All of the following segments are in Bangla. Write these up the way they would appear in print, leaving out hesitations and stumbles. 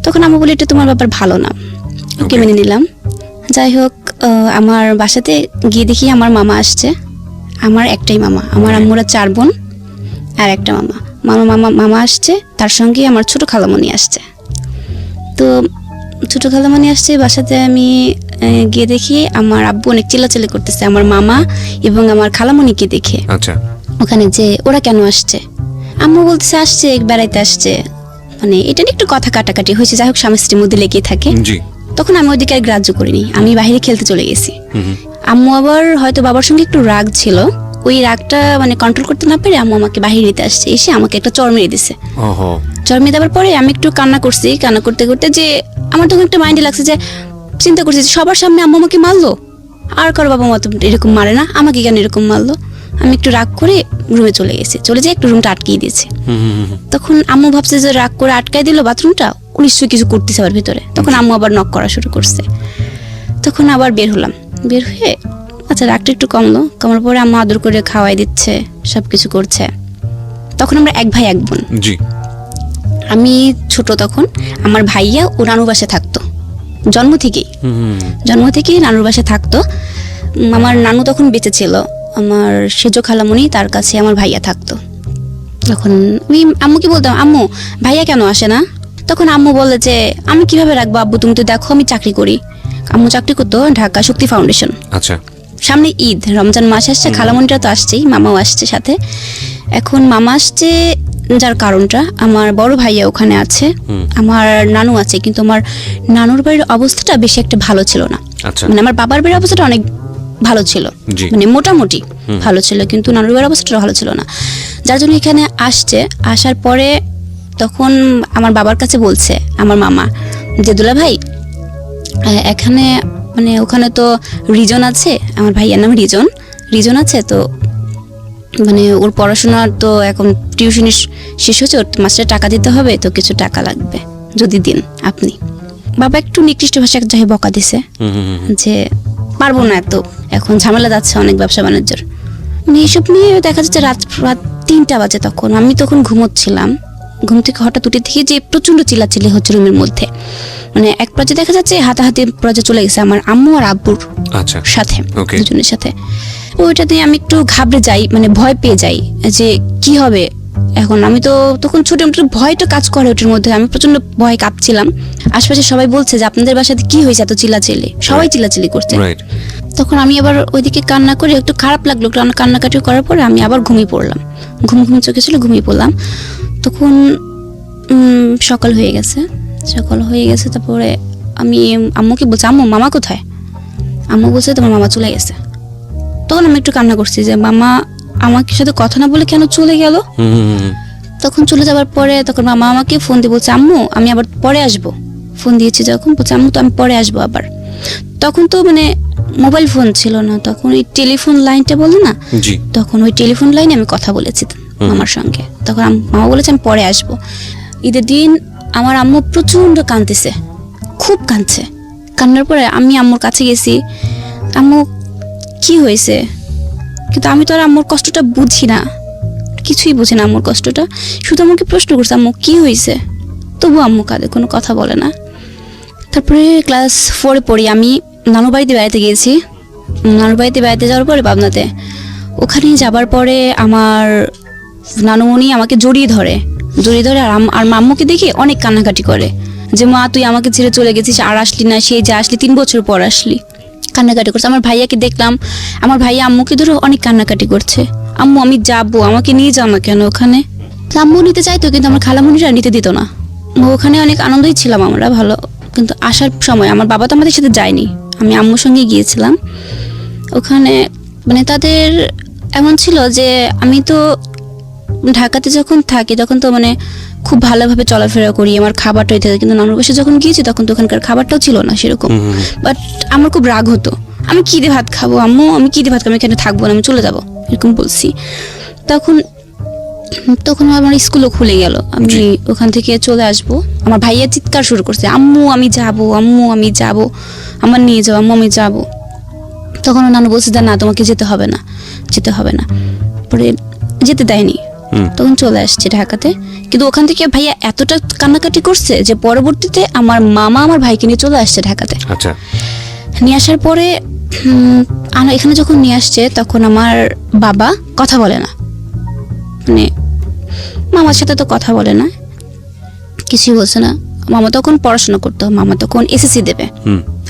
তখন আম্মু বলে এটা তোমার ব্যাপার ভালো না, ওকে মেনে নিলাম। যাই হোক, আমার বাসাতে গিয়ে দেখি আমার মামা আসছে। আমার একটাই মামা, আমার আম্মুরা 4 বোন আর একটা মামা। মামা আসছে, তার সঙ্গে আমার ছোট খালামণি আসছে। তো ছোট খালামণি আসছে বাসাতে, আমি গিয়ে দেখি আমার আব্বু অনেক চিল্লাচিল্লি করতেছে আমার মামা এবং আমার খালামণিকে দেখে। আচ্ছা, ওখানে যে ওরা কেন আসছে, আম্মু বলতেছে আসছে বেড়াইতে আসছে, মানে এটা নিয়ে একটু কথা কাটাকাটি হয়েছে। যাই হোক, স্বামী স্ত্রীর মধ্যে লেগে থাকে। জি। তখন আমি ওইদিকে আর গ্রাহ্য করিনি, আমি বাইরে খেলতে চলে গেছি। আম্মু আবার হয়তো বাবার সঙ্গে একটু রাগ ছিল, ওই রাগটা মানে কন্ট্রোল করতে না পেরে আম্মু আমাকে বাইরে নিতে আসছে, এসে আমাকে একটা চড় মেরে দিছে। চড় মেরে দেওয়ার পরে আমি একটু কান্না করছি, কান্না করতে করতে যে আমার তখন একটা মাইন্ডে লাগছে যে চিন্তা করছি যে সবার সামনে আম্মু আমাকে মারলো, আর কারো বাবা মা তো এরকম মারে না, আমাকে কেন এরকম মারলো। আমি একটু রাগ করে রুমে চলে গেছি, চলে যেয়ে একটু রুমটা আটকিয়ে দিয়েছি। তখন আম্মু ভাবছে যে রাগ করে আটকাই দিল বাথরুমটা, নিশ্চয়ই কিছু করতেছে আবার ভিতরে। তখন আম্মু আবার নক করা শুরু করছে। তখন আবার বের হলাম, বের হয়ে আচ্ছা রাগটা একটু কমলো, কমার পরে আম্মু আদর করে খাওয়াই দিচ্ছে, সবকিছু করছে। তখন আমরা 1 ভাই 1 বোন। জি। আমি ছোট তখন, আমার ভাইয়া ও নানুর বাসায় থাকতো জন্ম থেকেই নানুর বাসায় থাকতো। আমার নানু তখন বেঁচে ছিল, আমার সেজ খালামণি, তার কাছে আমার ভাইয়া থাকতো। তখন আমি আম্মুকে বলতাম, আম্মু ভাইয়া কেন আসে না? তখন আম্মু বলে যে আমি কিভাবে রাখবো আব্বু, তুমি তো দেখো আমি চাকরি করি। আম্মু চাকরি করতো ঢাকা শক্তি ফাউন্ডেশন। আচ্ছা। সামনে ঈদ, রমজান মাস আসছে, খালামণিটা তো আসছেই, মামাও আসছে সাথে। এখন মামা আসছে যার কারণটা, আমার বড় ভাইয়া ওখানে আছে, আমার নানু আছে, কিন্তু আমার নানুর বাড়ির অবস্থাটা বেশি একটা ভালো ছিল না। মানে আমার বাবার বাড়ির অবস্থাটা অনেক ভালো ছিল, মানে মোটামুটি ভালো ছিল, কিন্তু নানুর বাড়ির অবস্থাটা ভালো ছিল না। যার জন্য এখানে আসছে। আসার পরে তখন আমার বাবার কাছে বলছে আমার মামা যে দুলা ভাই এখানে মানে ওখানে তো রিজন আছে, আমার ভাইয়ার নাম রিজন আছে, তো মানে ওর পড়াশোনার তো এখন টিউশনি শেষ হচ্ছে, ওর মাস্টার টাকা দিতে হবে, তো কিছু টাকা লাগবে, যদি দিন আপনি। বাবা একটু নিকৃষ্ট ভাষায় এক জায়গায় বকা দিছে যে পারবো না, এত এখন ঝামেলা যাচ্ছে অনেক ব্যবসা বাণিজ্যের, মানে এইসব নিয়ে দেখা যাচ্ছে রাত 3টা বাজে। তখন আমি ঘুমোচ্ছিলাম, ঘুম থেকে হঠাৎ উঠে দেখি যে প্রচন্ড চিল্লাচিল্লি হচ্ছে রুমের মধ্যে। মানে এক পর্যায়ে দেখা যাচ্ছে হাতাহাতি পর্যায়ে চলে গেছে আমার আম্মু আর আব্বুর সাথে, দুজনের সাথে। ওইটাতে আমি একটু ঘাবড়ে যাই, মানে ভয় পেয়ে যাই যে কি হবে এখন। আমি তো তখন ছোট, ভয়টা কাজ করে ওটার মধ্যে, আমি প্রচন্ড ভয় কাঁপছিলাম। আশপাশে সবাই বলছে যে আপনাদের বাসাতে কি হয়েছে এত চিল্লাচিল্লি, সবাই চিল্লাচিল্লি করছে। তখন আমি আবার ওইদিকে কান্না করে, একটু খারাপ লাগলো, কান্নাকাটি করার পরে আমি আবার ঘুমিয়ে পড়লাম, ঘুম চোখে ছিল, ঘুমিয়ে পড়লাম। তখন সকাল হয়ে গেছে। তারপরে আমি আম্মুকে বলছি, আম্মু মামা কোথায়? আম্মু বলছে তোমার মামা চলে গেছে। তখন আমি একটু কান্না করছি যে মামা আমার সাথে কথা না বলে কেন চলে গেল। তখন চলে যাওয়ার পরে তখন মামা আমাকে ফোন দিয়ে বলছে, আম্মু আমি আবার পরে আসবো। ফোন দিয়েছি যখন, বলছে আম্মু তো আমি পরে আসবো আবার। তখন তো মানে মোবাইল ফোন ছিল না, তখন ওই টেলিফোন লাইনটা বলে না, তখন ওই টেলিফোন লাইনে আমি কথা বলেছি মামার সঙ্গে। তখন মামা বলেছে আমি পরে আসবো। ঈদের দিন আমার আম্মু প্রচন্ড কাঁদতেছে, খুব কাঁদছে। কান্নার পরে আমি আম্মুর কাছে গেছি, আম্মু কি হয়েছে? কিন্তু আমি তো আর আম্মুর কষ্টটা বুঝি না, কিছুই বুঝি না আম্মুর কষ্টটা। শুধু আমাকে প্রশ্ন করছে আম্মু কি হয়েছে, তবু আম্মু কাঁদে, কোনো কথা বলে না। তারপরে ক্লাস 4 পড়ি, আমি নানু বাড়িতে বেড়াতে গিয়েছি। নানু বাড়িতে বেড়াতে যাওয়ার পরে পাবনাতে, ওখানে যাবার পরে আমার নানুমণি আমাকে জড়িয়ে ধরে আর মাম্মুকে দেখে অনেক কান্নাকাটি করে যে মা তুই আমাকে ছেড়ে চলে গেছিস, আর আসলি না, সেই যে আসলি 3 বছর পর আসলি, কান্নাকাটি করছে। আমার ভাইয়াকে দেখলাম, আমার ভাইয়া আম্মুকে ধরে অনেক কান্নাকাটি করছে, আম্মু আমি যাবো, আমাকে নিয়ে যাও না কেন ওখানে। আম্মু নিতে চাইতো, কিন্তু আমার খালামণিরা নিতে দিত না। ওখানে অনেক আনন্দই ছিলাম আমরা, ভালো। কিন্তু আসার সময় আমার বাবা তো আমাদের সাথে যায়নি, আমি আম্মুর সঙ্গে গিয়েছিলাম। ওখানে মানে তাদের এমন ছিল যে আমি তো ঢাকাতে যখন থাকি তখন তো মানে খুব ভালোভাবে চলাফেরা করি, আমার খাবারটাই থাকে, কিন্তু নানুর বাসায় যখন গিয়েছি তখন তো ওখানকার খাবারটাও ছিল না সেরকম। বাট আমার খুব রাগ হতো, আমি কি দিয়ে ভাত খাবো আম্মু, আমি কি দিয়ে ভাত খাবো, আমি এখানে থাকবো না, আমি চলে যাবো, এরকম বলছি। তখন আমার স্কুলও খুলে গেল, আমি ওখান থেকে চলে আসবো। আমার ভাইয়া চিৎকার শুরু করছে, আম্মু আমি যাবো, আম্মু আমি যাবো, আমার নিয়ে যাও, আম্মু আমি যাবো। তখন নানু বলছে না তোমাকে যেতে হবে না। পরে যেতে দেয়নি, তখন চলে আসছে ঢাকাতে। কিন্তু ওখান থেকে ভাইয়া এতটা কান্নাকাটি করছে যে পরবর্তীতে আমার মামা আমার ভাইকে নিয়ে চলে আসছে ঢাকাতে। আচ্ছা, নিয়ে আসার পরে এখানে যখন নিয়ে আসছে তখন আমার বাবা কথা বলে না, মানে মামার সাথে তো কথা বলে না, কিছুই বলছে না। মামা তখন পড়াশোনা করতো, মামা তখন এসএসসি দেবে,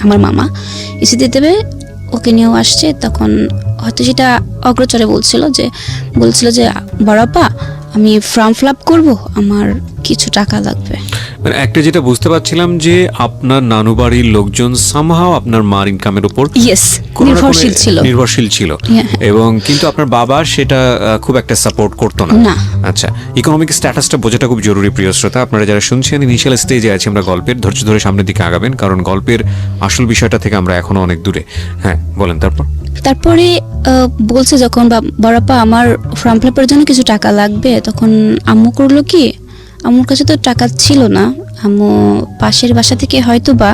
আমার মামা এসএসসি দেবে, ওকে নিয়েও আসছে। তখন হয়তো সেটা অগ্রচরে বলছিল যে বড়াপা আমি ফর্ম ফিল আপ করবো, আমার কিছু টাকা লাগবে। মানে একটা যেটা বুঝতে পারছিলাম যে আপনার নানু বাড়ির লোকজন সামহাও আপনার মার ইনকামের উপর নির্ভরশীল ছিল, এবং কিন্তু আপনার বাবা সেটা খুব একটা সাপোর্ট করতো না। আচ্ছা, ইকোনমিক স্ট্যাটাসটা বোঝাটা খুব জরুরি প্রিয় শ্রোতা। আপনারা যারা শুনছেন ইনিশিয়াল স্টেজে আছি আমরা গল্পের, ধৈর্য ধরে সামনের দিকে আগাবেন, কারণ গল্পের আসল বিষয়টা থেকে আমরা এখনো অনেক দূরে। হ্যাঁ বলেন। তারপরে বলছে যখন বড়াপা আমার ফর্ম ফিল আপের জন্য কিছু টাকা লাগবে, তখন আম্মু করলো কি, আম্মুর কাছে তো টাকা ছিল না, আম্মু পাশের বাসা থেকে হয়তো বা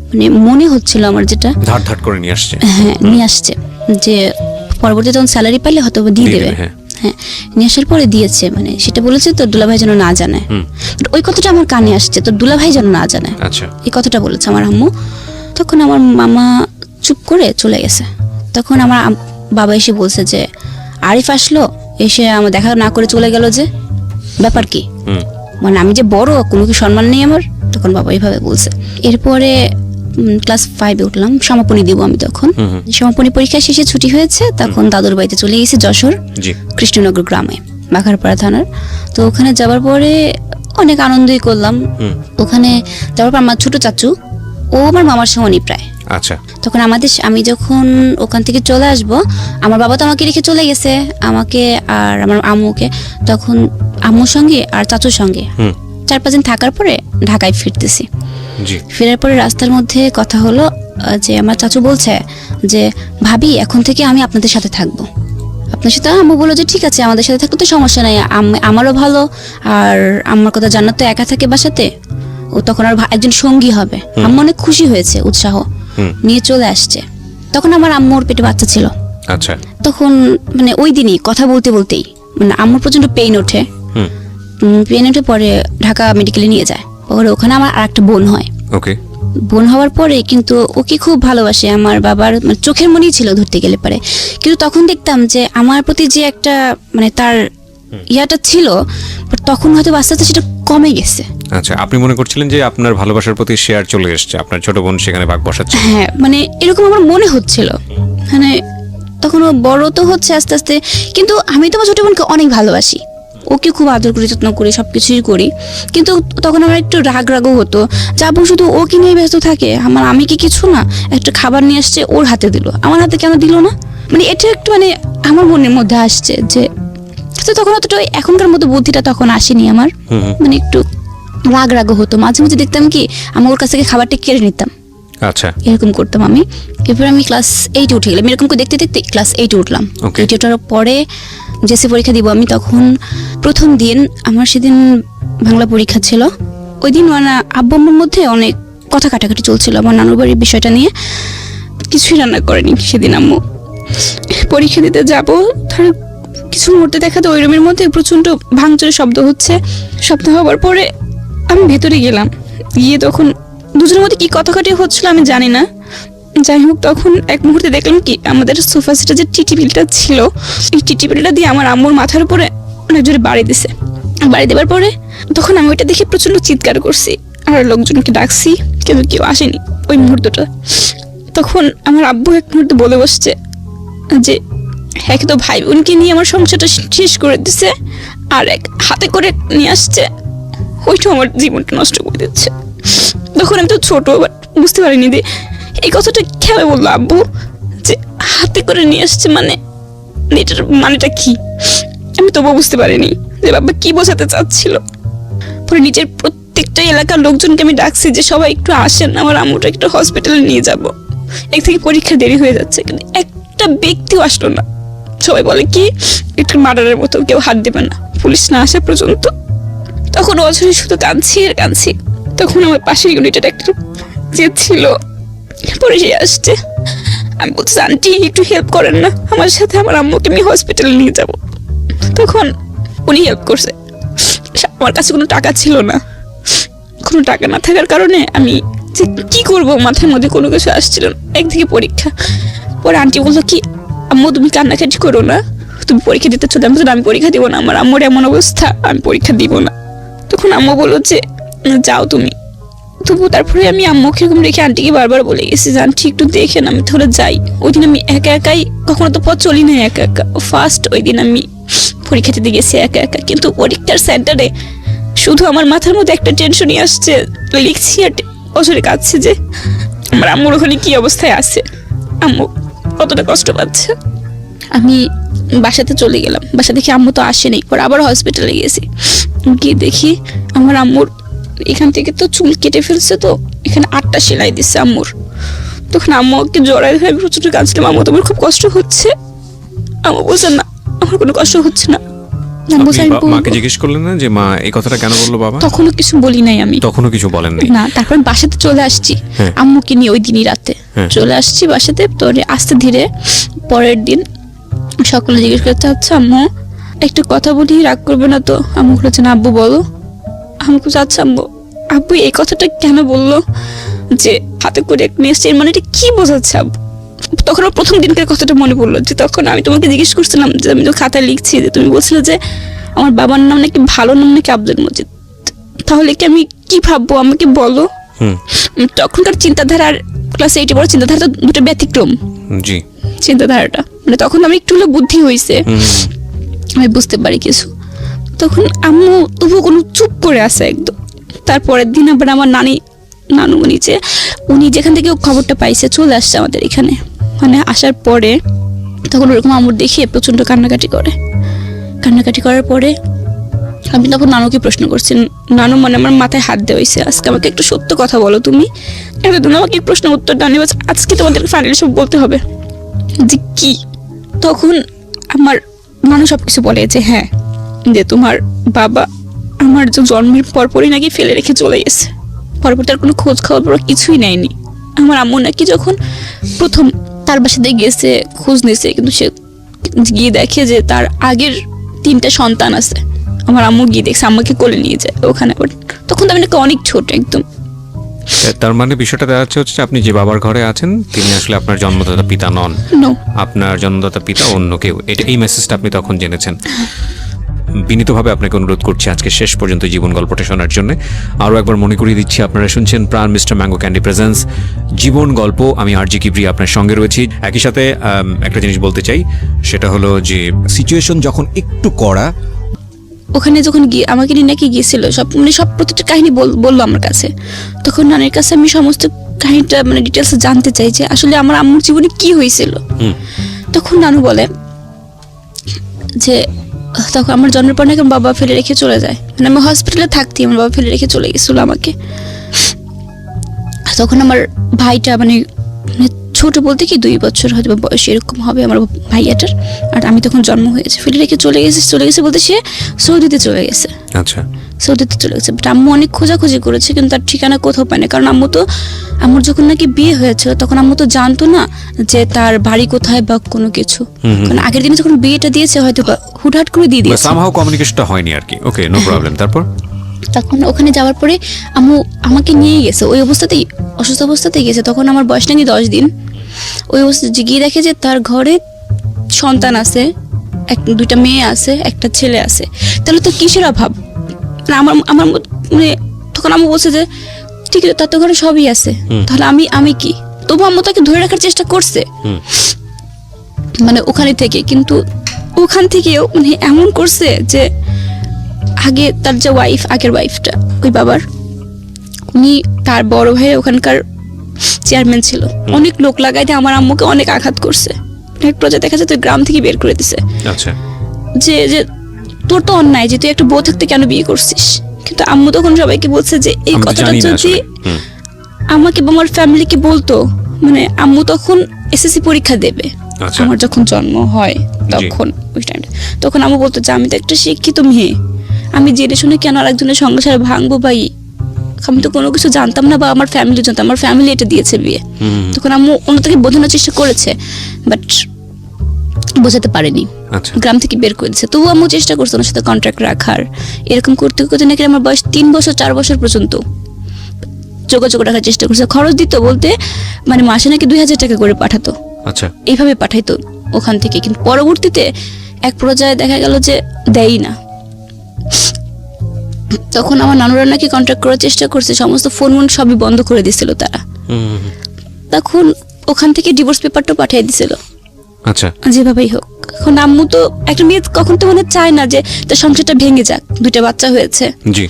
মানে মনে হচ্ছিল আমার যেটা ধার করে নিয়ে আসছে, হ্যাঁ নিয়ে আসছে, যে পরবর্তীতে যখন স্যালারি পাইলে হয়তো দিয়ে দেবে। হ্যাঁ, নিয়ে আসার পরে দিয়েছে, মানে সেটা বলেছে তোর দুলাভাই যেন না জানে। ওই কথাটা আমার কানে আসছে, তোর দুলাভাই যেন না জানে, এই কথাটা বলেছে আমার আম্মু। তখন আমার মামা চুপ করে চলে গেছে। তখন আমার বাবা এসে বলছে যে আরিফ আসলো, এসে আমার দেখা না করে চলে গেল, যে ব্যাপার কি, মানে আমি যে বড়, কোনো কি সম্মান নেই আমার? তখন বাবা এইভাবে বলছে। এরপরে ক্লাস 5-এ উঠলাম, সমাপনী দিব আমি। তখন সমাপনী পরীক্ষা শেষে ছুটি হয়েছে, তখন দাদুর বাড়িতে চলে গেছি যশোর কৃষ্ণনগর গ্রামে, বাঘারপাড়া থানার। তো ওখানে যাবার পরে অনেক আনন্দই করলাম। ওখানে যাওয়ার পর আমার ছোট চাচু, ও আমার মামার সমানই প্রায়। আচ্ছা, তখন আমি যখন ওখান থেকে চলে আসব, আমার বাবা তো আমাকে রেখে চলে গেছে, আমাকে আর আমার আম্মুকে। তখন আম্মুর সঙ্গে আর চাচুর সঙ্গে 4-5 দিন থাকার পরে ঢাকায় ফিরতেছি। ফেরার পরে রাস্তার মধ্যে কথা হলো যে আমার চাচু বলছে যে ভাবি এখন থেকে আমি আপনাদের সাথে থাকবো, আপনার সাথে। আম্মু বললো যে ঠিক আছে, আমাদের সাথে থাকলে তো সমস্যা নাই, আমারও ভালো, আর আমার কথা জান্নাত তো একা থাকে বাসাতে, ও তখন আর একজন সঙ্গী হবে। আম্মু অনেক খুশি হয়েছে, উৎসাহ নিয়ে চলে আসছে। তখন আমার আম্মুর পেটে বাচ্চা ছিল। আচ্ছা, তখন মানে ওই দিনই কথা বলতেই মানে আম্মুর প্রচন্ড পেইন ওঠে। পরে ঢাকা মেডিকেলে নিয়ে যায়। পরে ওখানে আমার আরেকটা বোন হয়। বোন হওয়ার পরে কিন্তু ওকে খুব ভালোবাসে আমার বাবার, মানে চোখের মনেই ছিল ধরতে গেলে পারে। কিন্তু তখন দেখতাম যে আমার প্রতি যে একটা মানে তার ইয়াটা ছিল, তখন হয়তো আস্তে আস্তে সেটা কমে গেছে। আচ্ছা, আপনি মনে করছিলেন যে আপনার ভালোবাসার প্রতি শেয়ার চলে এসেছে, আপনার ছোট বোন সেখানে ভাগ বসাচ্ছে। হ্যাঁ, মানে এরকম আমার মনে হচ্ছিল। মানে তখন ও বড় তো হচ্ছে আস্তে আস্তে, কিন্তু আমি তো আমার ছোট বোনকে অনেক ভালোবাসি, ওকে খুব আদর করি, যত্ন করি, সবকিছুই করি। কিন্তু তখন আমার একটু রাগও হতো, যাবো শুধু ওকে নিয়ে ব্যস্ত থাকে। আমি কি কিছু না, একটা খাবার নিয়ে আসছে ওর হাতে দিল, আমার হাতে কেন দিল না? মানে এটা একটু মানে আমার মনের মধ্যে আসছে যে, তো তখন অতটা এখনকার মতো বুদ্ধিটা তখন আসেনি আমার। মানে একটু রাগও হতো, মাঝে মাঝে দেখতাম কি আমি ওর কাছ থেকে খাবারটা কেড়ে নিতাম। আচ্ছা, এরকম করতাম আমি। এরপর আমি ক্লাস 8-এ উঠে গেলাম, এরকম করে দেখতে দেখতে ক্লাস 8-এ উঠলাম। 8-এ ওঠার পরে জেসি পরীক্ষা দিব আমি। তখন প্রথম দিন আমার সেদিন বাংলা পরীক্ষা ছিল। ওই দিন আব্বু আম্মুর মধ্যে অনেক কথা কাটাকাটি চলছিল আমার নানুর বাড়ির বিষয়টা নিয়ে। কিছুই রান্না করেনি সেদিন আম্মু। পরীক্ষা দিতে যাবো, ধর কিছু মুহূর্তে দেখা যায় ওই রুমের মধ্যে প্রচন্ড ভাঙচুরের শব্দ হচ্ছে। শব্দ হওয়ার পরে আমি ভেতরে গেলাম, গিয়ে তখন দুজনের মধ্যে কি কথাকাটি হচ্ছিল আমি জানি না। যাই হোক, তখন এক মুহূর্তে দেখলাম কি আমাদের সোফা সেটে যে টিটিপিলটা ছিল, এই টিটিপিলটা দিয়ে আমার আম্মুর মাথার উপরে অনেক জোরে বাড়ি দিছে। বাড়ি দেওয়ার পরে তখন আমি ওইটা দেখে প্রচন্ড চিৎকার করছি, আর লোকজনকে ডাকছি, কিন্তু কেউ আসেনি ওই মুহূর্তটা। তখন আমার আব্বু এক মুহূর্তে বলে বসছে যে এক তো ভাই বোনকে নিয়ে আমার সংসারটা শেষ করে দিছে, আর এক হাতে করে নিয়ে আসছে, ওইটা আমার জীবনটা নষ্ট করে দিচ্ছে। তখন আমি তো ছোট, বাট বুঝতে পারিনি যে এই কথাটা খেলে বললো আব্বু যে হাতে করে নিয়ে আসছে, মানে এটার মানেটা কি। আমি তবুও বুঝতে পারিনি যে বাবা কি বোঝাতে চাচ্ছিল। পরে নিজের প্রত্যেকটা এলাকার লোকজনকে আমি ডাকছি যে সবাই একটু আসেন, আমার আম্মুটা একটু হসপিটালে নিয়ে যাব, এক থেকে পরীক্ষা দেরি হয়ে যাচ্ছে। কিন্তু একটা ব্যক্তিও আসলো না। সবাই বলে কি একটু মার্ডারের মতো, কেউ হাত দেবে না পুলিশ না আসা পর্যন্ত। তখন অঝরে শুধু কাঁদছি আর কাঁদছি। তখন আমার পাশের ইউনিটের একটা যে ছিল, পরে সে আসছে। আমি বলছি আন্টি একটু হেল্প করেন না আমার সাথে, আমার আম্মুকে আমি হসপিটালে নিয়ে যাব। তখন উনি হেল্প করছে। আমার কাছে কোনো টাকা ছিল না, কোনো টাকা না থাকার কারণে আমি যে কি করব মাথার মধ্যে কোনো কিছু আসছিল না। একদিকে পরীক্ষা, পরে আন্টি বললো কি আম্মু তুমি কান্নাকাটি করো না, তুমি পরীক্ষা দিতে চলে। আমি পরীক্ষা দিব না, আমার আম্মুর এমন অবস্থা, আমি পরীক্ষা দিব না। তখন আম্মু বললো যে যাও তুমি। তবু তারপরে আমি আম্মুকে এরকম রেখে আন্টিকে বারবার বলে গেছি যে আন্টি একটু দেখেন, আমি তাহলে যাই। ওই দিন আমি একা একাই, কখনো তো পথ চলি না একা একা, ফার্স্ট ওই দিন আমি পরীক্ষা দিতে গেছি একা একা। কিন্তু পরীক্ষার সেন্টারে শুধু আমার মাথার মধ্যে একটা টেনশনই আসছে, লিখছি আর অজরে কাঁদছে যে আমার আম্মুর ওখানে কি অবস্থায় আছে, আম্মু কতটা কষ্ট পাচ্ছে। আমি বাসাতে চলে গেলাম, বাসা দেখি আম্মু তো আসেনি। পর আবার হসপিটালে গেছি, গিয়ে দেখি আমার আম্মুর এখান থেকে তো চুল কেটে ফেলছে, তো এখানে 8টা সেলাই দিচ্ছে আম্মুর। তখন আম্মুকে জড়াই ধরে আমি প্রচুর কাঁদছিলাম, আম্মু তোমার খুব কষ্ট হচ্ছে। আম্মু বলছে না আমার কোনো কষ্ট হচ্ছে না। মাকে জিজ্ঞেস করলেন না যে মা এই কথাটা কেন বললো বাবা? তখনও কিছু বলি নাই আমি, তখনও কিছু বলেননি না। তারপর বাসাতে চলে আসছি আম্মুকে নিয়ে, ওই দিনই রাতে চলে আসছি বাসাতে। তো আস্তে ধীরে পরের দিন সকলে জিজ্ঞেস করতে হচ্ছে আম্মু একটু কথা বলি, রাগ করবে না তো? আম্মু বলেছে না আব্বু বলো। আম্মু আচ্ছা আম্মু, আব্বু এই কথাটা কেন বললো যে হাতে করে নিয়ে এসছে, মানে এটা কি বোঝাচ্ছে আব্বু? তখন আমার প্রথম দিনকার কথাটা মনে পড়লো, যে তখন আমি তোমাকে জিজ্ঞেস করছিলাম যে আমি তো খাতায় লিখছি, যে তুমি বলছিলে যে আমার বাবার নাম নাকি ভালো নাম নাকি আব্দুল মজিদ, তাহলে কি আমি কি ভাববো আমাকে বলো। তখনকার চিন্তাধারার ক্লাস 8 বড় চিন্তাধারা তো দুটো ব্যতিক্রম। জি, চিন্তাধারাটা মানে তখন আমি একটু হলে বুদ্ধি হয়েছে, আমি বুঝতে পারি কিছু। তখন আম্মু তবু কোনো চুপ করে আছে একদম। তারপরের দিন আবার আমার নানু নিচে, উনি যেখান থেকে খবরটা পাইছে চলে আসছে আমাদের এখানে। মানে আসার পরে তখন ওরকম আম্মুর দেখিয়ে প্রচণ্ড কান্নাকাটি করার পরে আমি তখন নানুকে প্রশ্ন করছি, নানু মানে আমার মাথায় হাত দেওয়া হয়েছে, আজকে আমাকে একটু সত্য কথা বলো তুমি। এতদিন আমাকে প্রশ্ন উত্তর ডানি, আজকে তোমাদের ফাইনালি সব বলতে হবে যে কি। তখন আমার নানু সবকিছু বলে যে হ্যাঁ, যে তোমার বাবা আমার জন্মের পরপরই নাকি ফেলে রেখে চলে গেছে, পরপর তার কোনো খোঁজ খবর কিছুই নেয়নি। আমার আম্মু নাকি যখন প্রথম তার বাসাতে গেছে খোঁজ নিয়েছে, কিন্তু সে গিয়ে দেখে যে তার আগের 3টা সন্তান আছে। আমার আম্মু গিয়ে দেখছে, আম্মাকে কোলে নিয়ে যায় ওখানে। তখন তো আমি নাকি অনেক ছোট একদম। তার মানে বিষয়টা দেখা যাচ্ছে হচ্ছে আপনি যে বাবার ঘরে আছেন তিনি আসলে আপনার জন্মদাতা পিতা নন, আপনার জন্মদাতা পিতা অন্য কেউ। এই মেসেজটা আপনি তখন জেনেছেন। বিনীতভাবে আপনাকে অনুরোধ করছি আজকে শেষ পর্যন্ত জীবন গল্পটা শোনার জন্য। আরও একবার মনে করিয়ে দিচ্ছি, আপনারা শুনছেন প্রাণ মিস্টার ম্যাঙ্গো ক্যান্ডি প্রেজেন্স জীবন গল্প। আমি আরজি কিবরি আপনার সঙ্গে রয়েছি। একই সাথে একটা জিনিস বলতে চাই, সেটা হলো যে সিচুয়েশন যখন একটু কড়া, ওখানে যখন গিয়ে আমাকে নিয়ে নাকি গিয়েছিল, সব প্রতিটা কাহিনী বললো আমার কাছে। তখন নানির কাছে আমি সমস্ত কাহিনীটা মানে ডিটেলস জানতে চাই যে আসলে আমার আম্মুর জীবনে কি হয়েছিল। তখন নানু বলে যে তখন আমার জন্মের পর নাকি বাবা ফেলে রেখে চলে যায়, মানে আমি হসপিটালে থাকতে আমার বাবা ফেলে রেখে চলে গেছিল আমাকে। তখন আমার ভাইটা মানে ছোট বলতে কি 2 বছর হয়তো বয়স এরকম হবে আমার ভাইয়াটার, আর আমি তখন জন্ম হয়েছে। ফেলে রেখে চলে গেছে বলতে সে সৌদিতে চলে গেছে। আচ্ছা, সৌদিতে চলে গেছে। বাট আম্মু অনেক খোঁজাখুঁজি করেছে, কিন্তু তার ঠিকানা কোথাও পায় না। কারণ আম্মুর যখন নাকি বিয়ে হয়েছিল তখন আম্মু তো জানতো না যে তার বাড়ি কোথায় বা কোনো কিছু। কারণ আগের দিনে যখন বিয়েটা দিয়েছে হয়তো হুটহাট করে দিয়ে দিয়েছে, সামহাউ কমিউনিকেশনটা হয়নি আর কি। ওকে, নো প্রবলেম। তারপর তখন ওখানে যাওয়ার পরে আম্মু আমাকে নিয়ে গেছে, ওই অবস্থাতেই অসুস্থ অবস্থাতেই গেছে। তখন আমার বয়স নাকি 10 দিন। ওই অবস্থা গিয়ে দেখে যে তার ঘরে সন্তান আছে, 2টা মেয়ে আছে, একটা ছেলে আছে। তাহলে তো কিসের অভাব? আমার মানে তখন আম্মু বলছে যে ঠিক আছে, তার তো ঘরে সবই আছে, তাহলে আমি কি? তবু আম্মু তাকে ধরে রাখার চেষ্টা করছে মানে ওখানে থেকে। কিন্তু ওখান থেকেও মানে এমন করছে যে আগে তার যে আগের ওয়াইফটা ওই বাবার, উনি তার বড় ভাই ওখানকার চেয়ারম্যান ছিল। অনেক লোক লাগাই দিয়ে আমার আম্মুকে অনেক আঘাত করছে। এক পর্যায়ে দেখা যায় গ্রাম থেকে বের করে দিছে। আচ্ছা, যে তোর তো অন্যায় যে তুই একটা বউ থাকতে কেন বিয়ে করছিস। কিন্তু আম্মু তখন সবাইকে বলছে যে এই কথাটা যদি আমাকে বা আমার ফ্যামিলিকে বলতো, মানে আম্মু তখন এসএসসি পরীক্ষা দেবে আমার যখন জন্ম হয় তখন ওই টাইমটা। তখন আম্মু বলতো যে আমি তো একটা শিক্ষিত মেয়ে, আমি জেনে শুনে কেন আরেকজনের সংসারে ভাঙবো ভাই, আমি তো কোনো কিছু জানতাম না বা আমার ফ্যামিলি জানতাম, আমার ফ্যামিলি এটা দিয়েছে বিয়ে। তখন আম্মু অন্য থেকে বোঝানোর চেষ্টা করেছে, বাট বোঝাতে পারেনি। আচ্ছা। গ্রাম থেকে বের করে দিচ্ছে, তবু আম্মু চেষ্টা করছে ওনার সাথে কন্ট্রাক্ট রাখার। এরকম করতে করতে নাকি আমার বয়স 3 বছর 4 বছর পর্যন্ত যোগাযোগ রাখার চেষ্টা করছে। খরচ দিত বলতে মানে মাসে নাকি 2000 টাকা করে পাঠাতো, আচ্ছা এইভাবে পাঠাইতো ওখান থেকে। কিন্তু পরবর্তীতে এক পর্যায়ে দেখা গেল যে দেয়ই না। তখন আমার নানুরা নাকি কন্ট্যাক্ট করার চেষ্টা করছে, সমস্ত ফোন সবই বন্ধ করে দিছিল তারা। তখন ওখান থেকে ডিভোর্স পেপারটা পাঠিয়ে দিছিল, আচ্ছা যেভাবেই হোক। এখন আম্মু তো একটা মেয়ে কখন তো মানে চায় না যে তার সংসারটা ভেঙে যাক, 2টা বাচ্চা হয়েছে। জি।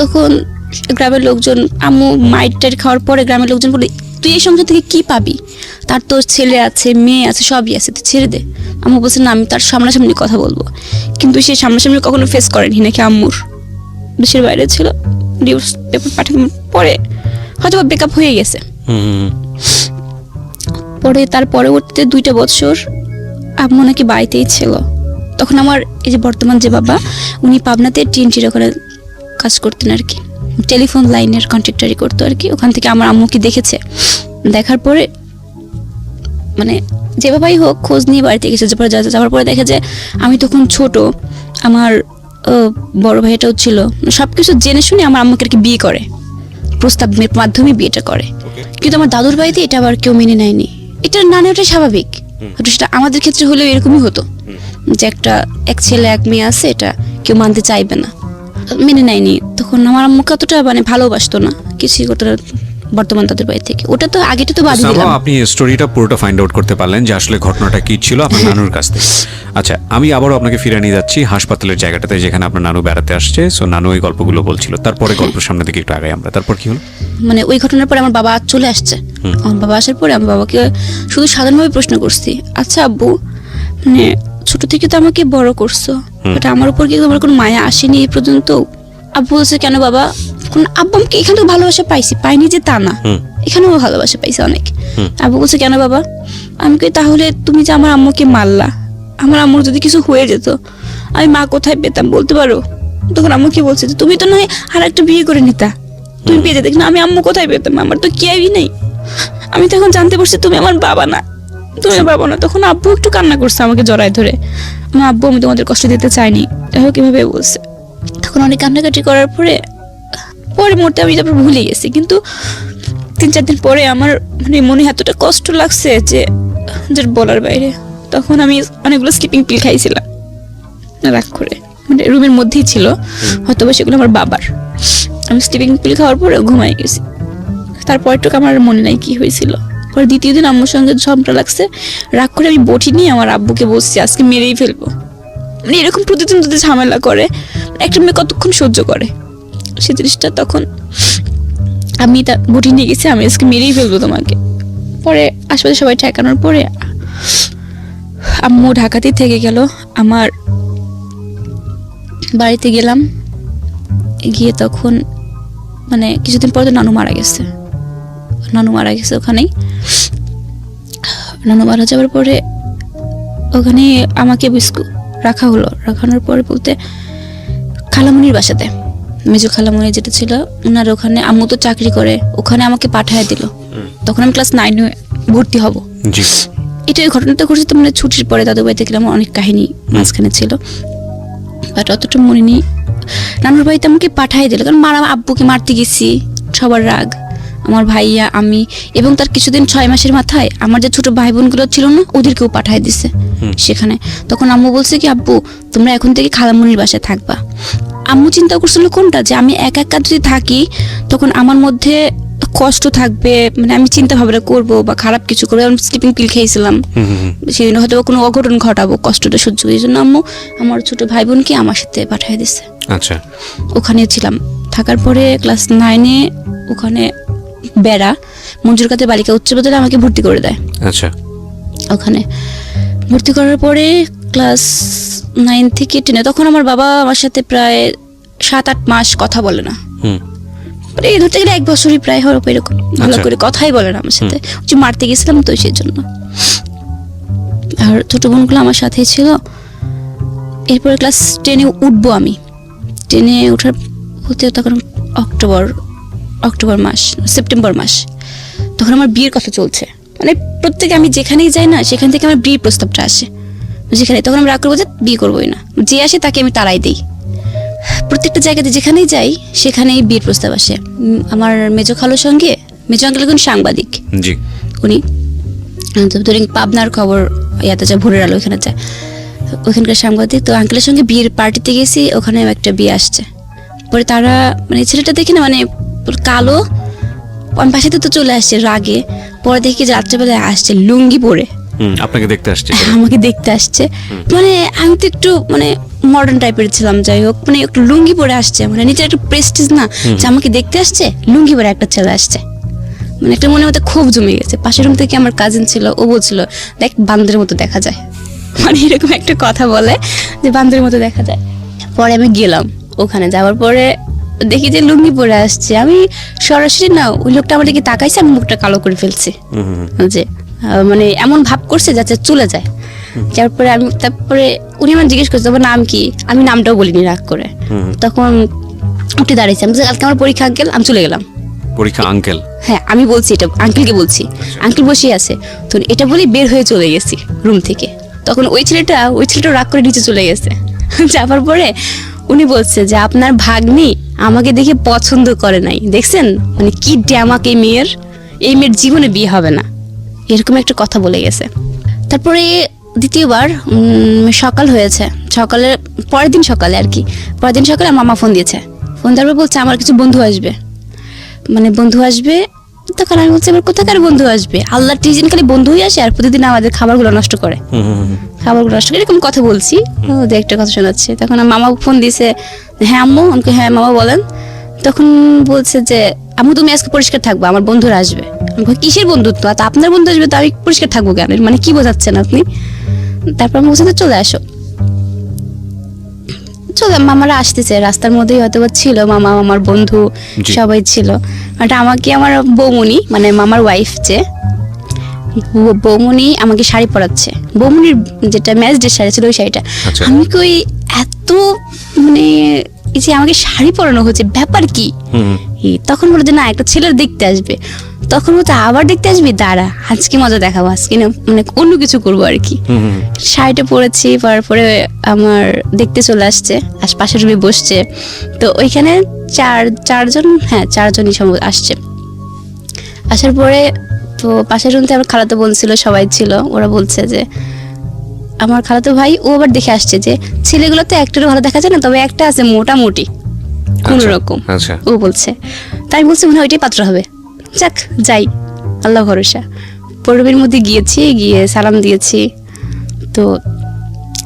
তখন গ্রামের লোকজন, আম্মু মাইট খাওয়ার পরে গ্রামের লোকজন বলে তুই এই সংসার থেকে কি পাবি, তার তো ছেলে আছে মেয়ে আছে সবই আছে, তুই ছেড়ে দে। আম্মু বলছে না আমি তার সামনাসামনি কথা বলবো, কিন্তু সে সামনাসামনি কখনো ফেস করেনি, নাকি আম্মুর দেশের বাইরে ছিল। ডিভোর্স পেপার পাঠানোর পরে হয়তো ব্রেকআপ হয়ে গেছে। পরে তার পরবর্তীতে 2টা বছর আম্মু নাকি বাড়িতেই ছিল। তখন আমার এই যে বর্তমান যে বাবা, উনি পাবনাতে টিএনটির ওখানে কাজ করতেন আর কি, টেলিফোন লাইনের কন্ট্রাক্টারি করতো আর কি। ওখান থেকে আমার আম্মুকে দেখেছে, দেখার পরে মানে যে বাবাই হোক খোঁজ নিয়ে বাড়িতে গেছে। যাওয়ার পরে দেখে যে আমি তখন ছোট, আমার বড় ভাইটাও ছিল, সব কিছু জেনে শুনে আমার আম্মুকে আর কি বিয়ে করে, প্রস্তাবের মাধ্যমে বিয়েটা করে। কিন্তু আমার দাদুর বাড়িতে এটা আবার কেউ মেনে নেয়নি। এটা না নেওয়াটাই স্বাভাবিক, সেটা আমাদের ক্ষেত্রে হলেও এরকমই হতো যে এক ছেলে এক মেয়ে আছে, এটা কেউ মানতে চাইবে না, মেনে নেয়নি। তখন আমার আম্মুকে অতটা মানে ভালোবাসতো না, কিছুই করতো না বর্তমান তাদের বাড়ি থেকে। ওটা তো আগেটা তো বাদ দিলাম। আপনি স্টোরিটা পুরোটা ফাইন্ড আউট করতে পারলেন যে আসলে ঘটনাটা কি ছিল আপনার নানুর কাছ থেকে। আচ্ছা, আমি আবারও আপনাকে ফিরে নিয়ে যাচ্ছি হাসপাতালের জায়গাটাতে যেখানে আপনার নানু বেড়াতে আসছে। সো নানু ওই গল্পগুলো বলছিল, তারপরে গল্পের সামনে থেকে একটু আগাই আমরা। তারপর কি হলো? মানে ওই ঘটনার পরে আমার বাবা চলে আসছে। আমার বাবা আসার পরে আমি বাবাকে শুধু সাধারণভাবে প্রশ্ন করছি, আচ্ছা আব্বু, মানে ছোট থেকে তো আমাকে বড় করছো, বাট আমার উপর কি তোমার কোনো মায়া আসেনি এই পর্যন্ত? আব্বু বলছে কেন বাবা? আব্বু আমাকে এখানে তো ভালোবাসা পাইনি যে তা না, এখানেও ভালোবাসা পাইছে অনেক। আব্বু বলছে কেন বাবা? আমি কই তাহলে তুমি যে আমার আম্মুকে মারলা, আমার আম্মুর যদি কিছু হয়ে যেত আমি মা কোথায় পেতাম বলতে পারো? তখন আম্মু কি বলছে যে তুমি তো নয় আর একটা বিয়ে করে নিতা, তুমি পেয়ে যেতে, কিন্তু আমি আম্মু কোথায় পেতাম? আমার তো কেউই নেই। আমি তখন জানতে পারছি তুমি আমার বাবা না, তুমি আমার বাবা না। তখন আব্বু একটু কান্না করছে আমাকে জড়ায় ধরে, আমার আব্বু আমি তোমাদের কষ্ট দিতে চাইনি, দেখো কিভাবে বলছে। তখন অনেক কান্নাকাটি করার পরে মুহূর্তে আমি তারপর ভুলে গেছি। কিন্তু 3-4 দিন পরে আমার মানে মনে এতটা কষ্ট লাগছে যে বলার বাইরে। তখন আমি অনেকগুলো স্লিপিং পিল খাইছিলাম রাগ করে, মানে রুমের মধ্যেই ছিল, হয়তো বা সেগুলো আমার বাবার। আমি স্লিপিং পিল খাওয়ার পরে ঘুমাই গেছি। তারপরটুকু আমার মনে নাই কি হয়েছিল। পরে দ্বিতীয় দিন আম্মুর সঙ্গে ঝগড়া লাগছে, রাগ করে আমি বটি নিয়ে আমার আব্বুকে বলছি আজকে মেরেই ফেলবো। মানে এরকম প্রতিদিন যদি ঝামেলা করে একটা মেয়ে কতক্ষণ সহ্য করে সেই জিনিসটা। তখন আমি তা বটি নিয়ে গেছি, আমি আজকে মেরেই ফেলবো তোমাকে। পরে আশেপাশে সবাই ঠেকানোর পরে আম্মু ঢাকাতেই থেকে গেল। আমার বাড়িতে গেলাম, গিয়ে তখন মানে কিছুদিন পর তো নানু মারা গেছে ওখানেই। নানু মারা যাওয়ার পরে ওখানে আমাকে রাখা হলো। রাখানোর পরে বলতে খালামণির বাসাতে, মেজো খালামণি যেটা ছিল ওনার ওখানে, আম্মু তো চাকরি করে, ওখানে আমাকে পাঠায় দিল। তখন আমি ক্লাস 9 ভর্তি হব। এটা ঘটনাটা ঘটছে তো মানে ছুটির পরে দাদু বাড়িতে গেলাম, অনেক কাহিনী মাঝখানে ছিল, বাট অতটা মনে নেই। নানুর বাড়িতে আমাকে পাঠাই দিল, কারণ আব্বুকে মারতে গেছি, সবার রাগ, আমার ভাইয়া আমি, এবং তার কিছুদিন 6 মাসের মাথায় আমার যে ছোট ভাই বোনগুলো ছিল না ওদেরকেও পাঠাই দিছে সেখানে। তখন আম্মু বলছে কি আব্বু তোমরা এখন থেকে খালামণির বাসায় থাকবা। আম্মু চিন্তা করছিল কোনটা, যে আমি একা যদি থাকি তখন আমার মধ্যে কষ্ট থাকবে, মানে আমি চিন্তা ভাবনা করবো বা খারাপ কিছু করবো। আমি স্লিপিং পিল খেয়েছিলাম, সেদিন হয়তো কোনো অঘটন ঘটাবো, কষ্টটা সহ্য করি। এই জন্য আম্মু আমার ছোট ভাই বোনকে আমার সাথে পাঠিয়ে দিছে। আচ্ছা, ওখানে ছিলাম। থাকার পরে ক্লাস 9 ওখানে বেড়া মঞ্জুর কাতে বালিকা উচ্চ বিদ্যালয়ে আমাকে ভর্তি করে দেয়। আচ্ছা, ওখানে ভর্তি করার পরে ক্লাস 9 থেকে 10, তখন আমার বাবা আমার সাথে প্রায় 7-8 মাস কথা বলে না। এই ধরতে গেলে 1 বছরই প্রায় হওয়ার এরকম, ভালো করে কথাই বলে না আমার সাথে। মারতে গেছিলাম তো সেই জন্য। আর ছোট বোনগুলো আমার সাথেই ছিল। এরপরে ক্লাস 10 উঠবো আমি। 10 ওঠার হতে তখন অক্টোবর মাস, সেপ্টেম্বর মাস, তখন আমার বিয়ের কথা চলছে। মানে প্রত্যেকে আমি যেখানেই যাই না সেখান থেকে আমার বিয়ের প্রস্তাবটা আসে। যেখানে, তখন আমি রাগ করবো যে বিয়ে করবোই না, যে আসে তাকে আমি তাড়াই দিই। প্রত্যেকটা জায়গাতে যেখানেই যাই সেখানেই বিয়ের প্রস্তাব আসে। আমার মেজো খালুর সঙ্গে, মেজো আঙ্কেল এখন সাংবাদিক, জি, উনি ধরেন পাবনার খবর ইয়াতে যায়, ভোরের আলো ওইখানে যায়, ওইখানকার সাংবাদিক। তো আঙ্কেলের সঙ্গে বিয়ের পার্টিতে গেছি, ওখানে একটা বিয়ে আসছে। পরে তারা মানে ছেলেটা দেখি না মানে কালো, আমি বাসাতে তো চলে আসছে রাগে। পরে দেখি যে রাত্রেবেলায় আসছে লুঙ্গি পরে, আপনাকে দেখতে আসছে, আমাকে দেখতে আসছে। মানে আমি তো একটু মানে মডার্ন টাইপের ছিলাম, যাই হোক মানে একটু লুঙ্গি পরে আসছে, মানে নিচে একটা প্রেস্টিজ না যে আমাকে দেখতে আসছে, লুঙ্গি পরে একটা ছেলে আসছে। মানে একটা মনে মধ্যে ক্ষোভ জমে গেছে। পাশের রুম থেকে আমার কাজিন ছিল, ও বলছিল দেখ বান্দরের মতো দেখা যায়, মানে এরকম একটা কথা বলে যে বান্দরের মতো দেখা যায়। পরে আমি গেলাম, ওখানে যাওয়ার পরে দেখি যে লুঙ্গি পরে আসছে। আমি সরাসরি না, ওই লোকটা আমার দিকে তাকাইছে, আমি মুখটা কালো করে ফেলছি, যে মানে এমন ভাব করছে যাতে চলে যায়। তারপরে উনি আমার জিজ্ঞেস করছে তোমার নাম কি, আমি নামটাও বলিনি রাগ করে। তখন উঠে দাঁড়িয়েছি, আমি বলছি, কালকে আমার পরীক্ষা আঙ্কেল, আমি চলে গেলাম। পরীক্ষা আঙ্কেল? হ্যাঁ আমি বলছি, এটা আঙ্কেলকে বলছি, আঙ্কেল বসে আছে। তো এটা বলি বের হয়ে চলে গেছি রুম থেকে। তখন ওই ছেলেটা রাগ করে নিচে চলে গেছে। যাবার পরে উনি বলছে যে আপনার ভাগ্নি আমাকে দেখে পছন্দ করে নাই, দেখছেন মানে কি ড্যামাক এই মেয়ের জীবনে বিয়ে হবে না, এরকম একটা কথা বলে গেছে। তারপরে দ্বিতীয়বার সকাল হয়েছে, সকালের পরের দিন সকালে আর কি, পরের দিন সকালে মামা ফোন দিয়েছে। ফোন দেওয়ার পর বলছে আমার কিছু বন্ধু আসবে, মানে বন্ধু আসবে। তখন আমি বলছি আমার কোথাকার বন্ধু আসবে, আল্লাহর টিজিন খালি বন্ধুই আসে আর প্রতিদিন আমাদের খাবারগুলো নষ্ট করে, খাবারগুলো নষ্ট করে, এরকম কথা বলছি। ওদের একটা কথা শোনাচ্ছে। তখন মামা ফোন দিয়েছে, হ্যাঁ আম্মু, আমাকে হ্যাঁ মামা বলেন। তখন বলছে যে আম্মু তুমি আজকে পরিষ্কার থাকবো, আমার বন্ধুরা আসবে। আমি বলি, কিসের বন্ধুত্ব, আপনার বন্ধু আসবে তো আমি পরিষ্কার থাকবো কেন, মানে কি বোঝাচ্ছেন আপনি? তারপর আমি বলছি চলে আসো, চলে। মামারা আসতেছে, রাস্তার মধ্যেই হয়তো ছিল মামা, আমার বন্ধু সবাই ছিল। এটা আমাকে আমার বৌমনি মানে মামার ওয়াইফ, যে বৌমনি আমাকে শাড়ি পরাচ্ছে, বৌমনির যেটা ম্যাচ ডে শাড়ি ছিল ওই শাড়িটা। আমি কই এত মানে এই যে আমাকে শাড়ি পরানো হচ্ছে, ব্যাপার কি? তখন বলে যে না একটা ছেলের দেখতে আসবে। তখন বলতে আবার দেখতে আসবি, দাঁড়া আজকে মজা দেখাবো, আজকে না মানে অন্য কিছু করবো আর কি। শাড়িটা পরেছি, পরার পরে আমার দেখতে চলে আসছে, পাশের রুমে বসছে। তো ওইখানে চারজনই সম্ভব আসছে। আসার পরে তো পাশের রুমতে আমার খালাতো বোন ছিল, সবাই ছিল। ওরা বলছে যে আমার খালাতো ভাই, ও আবার দেখে আসছে যে ছেলেগুলো তো একটারও ভালো দেখা যায় না, তবে একটা আছে মোটামুটি কোন রকম, ও বলছে। তাই বলছে মনে হয় ওইটাই পাত্র হবে, যাক যাই, আল্লাহ ভরসা। পর্বের মধ্যে গিয়ে সালাম দিয়েছি। তো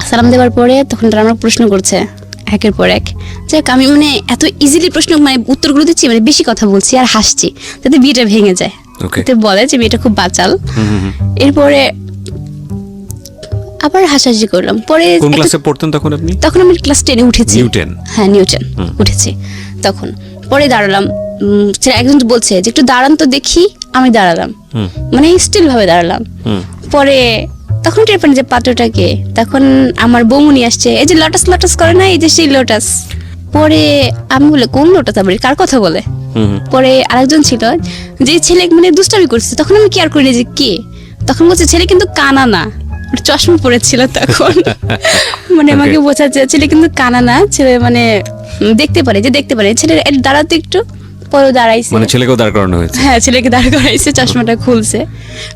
সালাম দেওয়ার পরে তখন তারা আমার প্রশ্ন করছে একের পর এক, যাক আমি মানে এত ইজিলি প্রশ্ন মানে উত্তরগুলো দিচ্ছি, মানে বেশি কথা বলছি আর হাসছি যাতে বিয়েটা ভেঙে যায়। বলে যে মেয়েটা খুব বাচাল। এরপরে আবার হাসাহাসি করলাম। পরে কোন ক্লাসে পড়তেন তখন আপনি? তখন আমি ক্লাস 10-এ উঠেছি। হ্যাঁ নিউটন উঠেছি তখন। পরে দাঁড়ালাম, একজন বলছে যে একটু দাঁড়ান তো দেখি, আমি দাঁড়ালাম, মানে স্টিল ভাবে দাঁড়ালাম। পরে তখন টের পান যে পাত্রটাকে, তখন আমার বৌমনি আসছে, এই যে লটাস করে না, এই যে সেই লটাস। পরে আমি বলে কোন লোটাস, আবার কার কথা বলে? পরে আরেকজন ছিল যে ছেলে মানে দুষ্টামি করছে, তখন আমি কেয়ার করিনি যে কে। তখন বলছে ছেলে কিন্তু কানা না, চশমা পরেছিল তখন। মানে আমাকে বোঝাচ্ছে ছেলে কিন্তু কানা না, ছেলে মানে দেখতে পারে ছেলের দাঁড়াতে একটু। পরে দাঁড়াইছে, মানে ছেলেকেও দাঁড় করানো হয়েছে। হ্যাঁ ছেলেকে দাঁড় করাইছে, চশমাটা খুলছে।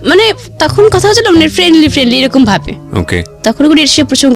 মানে তখন কথা হচ্ছিল মানে ফ্রেন্ডলি এরকম ভাবে। তখন এসে প্রচন্ড